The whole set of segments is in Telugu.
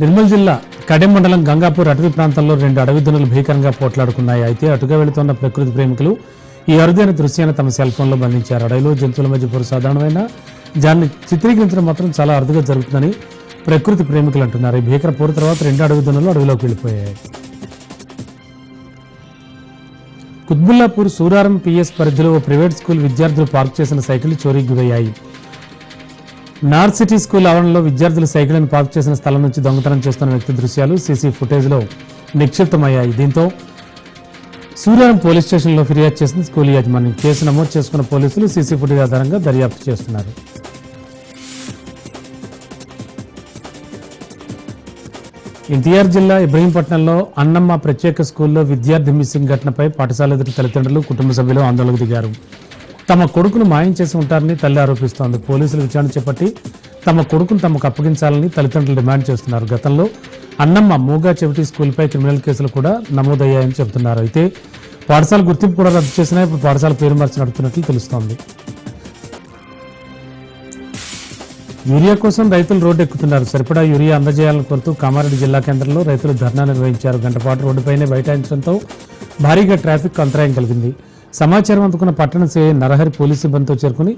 నిర్మల్ జిల్లా కడెం మండలం గంగాపూర్ అటవీ ప్రాంతంలో 2 అడవి దున్నలు భీకరంగా పోట్లాడుకున్నాయి. అయితే అటుగా వెళుతున్న ప్రకృతి ప్రేమికులు ఈ అరుదైన దృశ్యాన్ని తమ సెల్ ఫోన్లో బంధించారు. అడవిలో జంతువుల మధ్య పోరు సాధారణమైన దాన్ని చిత్రీకరించడం మాత్రం చాలా అరుదుగా జరుగుతుందని ప్రకృతి ప్రేమికులు అంటున్నారు. ఈ భీకర పోరు తర్వాత 2 అడవి దున్నలు అడవిలోకి వెళ్ళిపోయాయి. కుత్బుల్లాపూర్ సూరారం పిఎస్ పరిధిలో ఓ ప్రైవేట్ స్కూల్ విద్యార్థులు పార్క్ చేసిన సైకిల్ చోరీకి గురయ్యాయి. నార్త్ సిటీ స్కూల్ ఆవరణలో విద్యార్థులు సైకిళ్లను పార్క్ చేసిన స్థలం నుంచి దొంగతనం చేస్తున్న వ్యక్తి దృశ్యాలు సీసీ ఫుటేజ్లో నిక్షిప్తమయ్యాయి. దీంతో సూర్యారం పోలీస్ స్టేషన్లో ఫిర్యాదు చేసింది స్కూల్ యాజమాన్యం. కేసు నమోదు చేసుకున్న పోలీసులు సీసీ ఫుటేజ్ ఆధారంగా దర్యాప్తు చేస్తున్నారు. ఎన్టీఆర్ జిల్లా ఇబ్రహీంపట్నంలో అన్నమ్మ ప్రత్యేక స్కూల్లో విద్యార్థి మిస్సింగ్ ఘటనపై పాఠశాల ఎదుటి తల్లిదండ్రులు, కుటుంబ సభ్యులు ఆందోళనకు దిగారు. తమ కొడుకును మాయం చేసి ఉంటారని తల్లి ఆరోపిస్తోంది. పోలీసులు విచారణ చేపట్టి తమ కొడుకును తమకు అప్పగించాలని తల్లిదండ్రులు డిమాండ్ చేస్తున్నారు. గతంలో అన్నమ్మ మూగా చెవిటి స్కూల్పై క్రిమినల్ కేసులు కూడా నమోదయ్యాయని చెబుతున్నారు. అయితే పాఠశాల గుర్తింపు కూడా రద్దు చేసినా ఇప్పుడు పాఠశాల పేరు మార్చి నడుపుతున్నట్లు తెలుస్తోంది. యూరియా కోసం రైతులు రోడ్డు ఎక్కుతున్నారు. సరిపడా యూరియా అందజేయాలని కోరుతూ కామారెడ్డి జిల్లా కేంద్రంలో రైతులు ధర్నా నిర్వహించారు. గంట పాటు రోడ్డుపైనే బైఠాయించడంతో భారీగా ట్రాఫిక్ అంతరాయం కలిగింది. సమాచారం అందుకున్న పట్టణ సిఐ నరహరి పోలీసు సిబ్బందితో చేరుకుని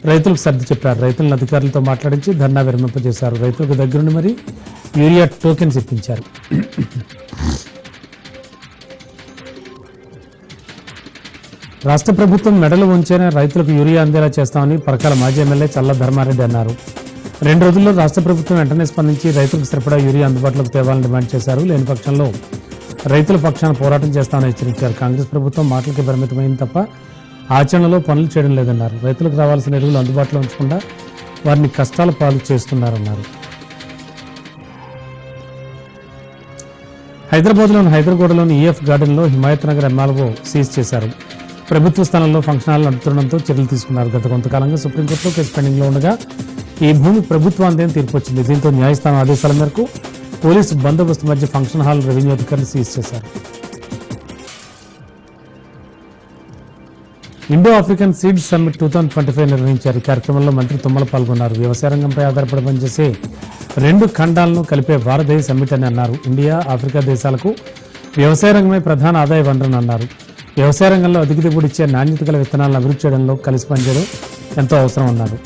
రైతులకు సర్ది చెప్పారు. రైతులను అధికారులతో మాట్లాడించి ధర్నా విరమింపజేశారు. రైతులకు దగ్గరుండి మరీ యూరియా టోకెన్స్ ఇప్పించారు. రాష్ట్ర ప్రభుత్వం మెడలు ఉంచేనే రైతులకు యూరియా అందేలా చేస్తామని పరకాల మాజీ ఎమ్మెల్యే చల్ల ధర్మారెడ్డి అన్నారు. 2 రోజుల్లో రాష్ట్ర ప్రభుత్వం వెంటనే స్పందించి రైతులకు సరిపడా యూరియా అందుబాటులోకి తేవాలని డిమాండ్ చేశారు. లేని పక్షంలో రైతుల పక్షాన పోరాటం చేస్తామని హెచ్చరించారు. కాంగ్రెస్ ప్రభుత్వం మాటలకి పరిమితమైంది తప్ప ఆచరణలో పనులు చేయడం లేదన్నారు. రైతులకు రావాల్సిన ఎరువులు అందుబాటులో ఉంచకుండా వారిని కష్టాల పాలు చేస్తున్నారన్నారు. హైదరాబాద్లోని హైదరాబాద్లోని ఈఎఫ్ గార్డెన్లో హిమాయత్ నగర్ ఎమ్మెల్యే సీజ్ చేశారు. ప్రభుత్వ స్థలంలో ఫంక్షన్ హాల్ నడుపుతుండడంతో చర్యలు తీసుకున్నారు. గత కొంతకాలంగా సుప్రీంకోర్టులో కేసు పెండింగ్లో ఉండగా ఈ భూమి ప్రభుత్వాందేని తీర్పు వచ్చింది. దీంతో న్యాయస్థానం ఆదేశాల మేరకు పోలీసు బందోబస్తు మధ్య ఫంక్షన్ హాల్ రెవెన్యూ అధికారులు సీజ్ చేశారు. ఇండో ఆఫ్రికన్ సీడ్ సమ్మిట్ 2025 నిర్వహించారు. ఈ కార్యక్రమంలో మంత్రి తుమ్మల పాల్గొన్నారు. వ్యవసాయ రంగంపై ఆధారపడి పనిచేసే 2 ఖండాలను కలిపే వారధి సమ్మిట్ అని అన్నారు. ఇండియా, ఆఫ్రికా దేశాలకు వ్యవసాయ రంగమే ప్రధాన ఆదాయ వనరని అన్నారు. వ్యవసాయ రంగంలో అధిక దిగుబడి ఇచ్చే నాణ్యత గల విత్తనాలను అభివృద్ధి చేయడంలో కలిసి పనిచేయడం ఎంతో అవసరం అన్నారు.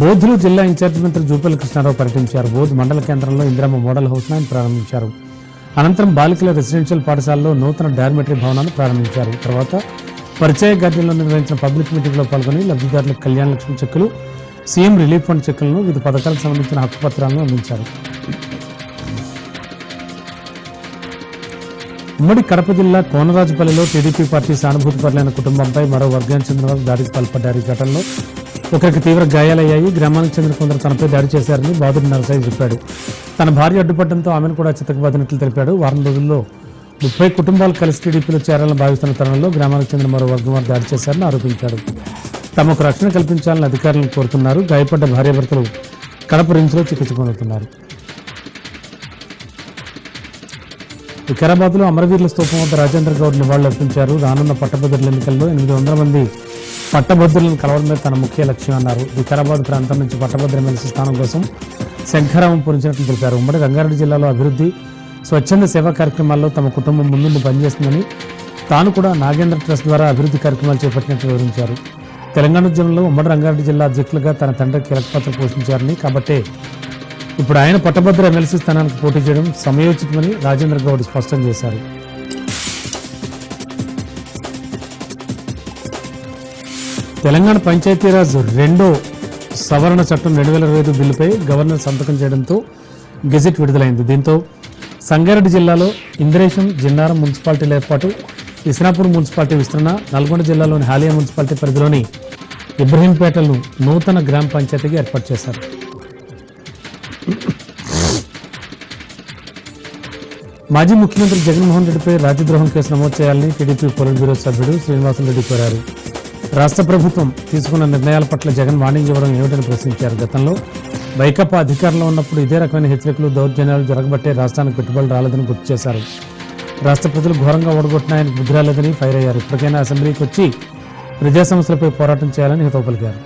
బోధ్లో జిల్లా ఇన్ఛార్జి మంత్రి జూపల్లి కృష్ణారావు పర్యటించారు. బోధ్ మండల కేంద్రంలో ఇందిరమ్మ మోడల్ హౌస్ను ఆయన ప్రారంభించారు. అనంతరం బాలికల రెసిడెన్షియల్ పాఠశాలలో నూతన డార్మెటరీ భవనాన్ని ప్రారంభించారు. తర్వాత పరిచయ గార్డెన్లో నిర్వహించిన పబ్లిక్ మీటింగ్లో పాల్గొని లబ్ధిదారులకు కళ్యాణ లక్ష్మి చెక్కులు, సీఎం రిలీఫ్ ఫండ్ చెక్కులను, వివిధ పథకాలకు సంబంధించిన హక్కు పత్రాలను అందించారు. ఉమ్మడి కడప జిల్లా కోనరాజుపల్లిలో టీడీపీ పార్టీ సానుభూతిపరులైన కుటుంబంపై మరో వర్గానికి చెందిన వారు దాడికి పాల్పడ్డారు. ఈ ఘటనలో ఒకరికి తీవ్ర గాయాలయ్యాయి. గ్రామానికి చెందిన కొందరు తనపై దాడి చేశారని బాదుడు నరసయ్య చెప్పాడు. తన భార్య అడ్డుపడడంతో ఆమెను కూడా చితకబాదినట్లు తెలిపాడు. వారం రోజుల్లో 30 కుటుంబాలు కలిసి టీడీపీలో చేరాలని భావిస్తున్న తరుణంలో గ్రామానికి చెందిన మరో వర్గం వారు దాడి చేశారని ఆరోపించాడు. తమకు రక్షణ కల్పించాలని అధికారులను కోరుతున్నారు. గాయపడ్డ భార్యాభర్తలు కడప రిమ్స్లో చికిత్స పొందుతున్నారు. వికారాబాద్లో అమరవీరుల స్తూపం వద్ద రాజేంద్ర గౌడ్ నివాళులు అర్పించారు. రానున్న పట్టభద్రుల ఎన్నికల్లో 800 మంది పట్టభద్రులను కలవడమే తన ముఖ్య లక్ష్యం అన్నారు. వికారాబాద్ ప్రాంతం నుంచి పట్టభద్ర ఎమ్మెల్సీ స్థానం కోసం శంఖరామం పూరించినట్లు తెలిపారు. ఉమ్మడి రంగారెడ్డి జిల్లాలో అభివృద్ధి, స్వచ్ఛంద సేవా కార్యక్రమాల్లో తమ కుటుంబం ముందుండి పనిచేస్తుందని, తాను కూడా నాగేంద్ర ట్రస్ట్ ద్వారా అభివృద్ధి కార్యక్రమాలు చేపట్టినట్లు వివరించారు. తెలంగాణ ఉద్యమంలో ఉమ్మడి రంగారెడ్డి జిల్లా అధ్యక్షులుగా తన తండ్రి కీలక పాత్ర పోషించారని, కాబట్టే ఇప్పుడు ఆయన పట్టభద్ర ఎమ్మెల్సీ స్థానానికి పోటీ చేయడం సమయోచితమని రాజేంద్ర గౌడ్ స్పష్టం చేశారు. తెలంగాణ పంచాయతీరాజ్ 2వ సవరణ చట్టం 2025 బిల్లుపై గవర్నర్ సంతకం చేయడంతో గెజిట్ విడుదలైంది. దీంతో సంగారెడ్డి జిల్లాలో ఇంద్రేశం, జిన్నారం మున్సిపాలిటీల ఏర్పాటు, ఇస్నాపూర్ మున్సిపాలిటీ విస్తరణ, నల్గొండ జిల్లాలోని హాలియా మున్సిపాలిటీ పరిధిలోని ఇబ్రహీంపేటలను నూతన గ్రామ పంచాయతీగా ఏర్పాటు చేశారు. మాజీ ముఖ్యమంత్రి జగన్మోహన్ రెడ్డిపై రాజద్రోహం కేసు నమోదు చేయాలని టీడీపీ పోలిట్ బ్యూరో సభ్యుడు శ్రీనివాసరెడ్డి కోరారు. రాష్ట్ర ప్రభుత్వం తీసుకున్న నిర్ణయాల పట్ల జగన్ వార్నింగ్ ఇవ్వడం ఏమిటని ప్రశ్నించారు. గతంలో వైకాపా అధికారంలో ఉన్నప్పుడు ఇదే రకమైన హెచ్చరికలు, దౌర్జన్యాలు జరగబట్టే రాష్ట్రానికి పెట్టుబడులు రాలేదని గుర్తు చేశారు. రాష్ట్ర ప్రజలు ఘోరంగా ఓడగొట్టిన ఆయనకు బుద్ధి రాలేదని ఫైర్ అయ్యారు. ఇప్పటికైనా అసెంబ్లీకి వచ్చి ప్రజా సమస్యలపై పోరాటం చేయాలని హితవు పలికారు.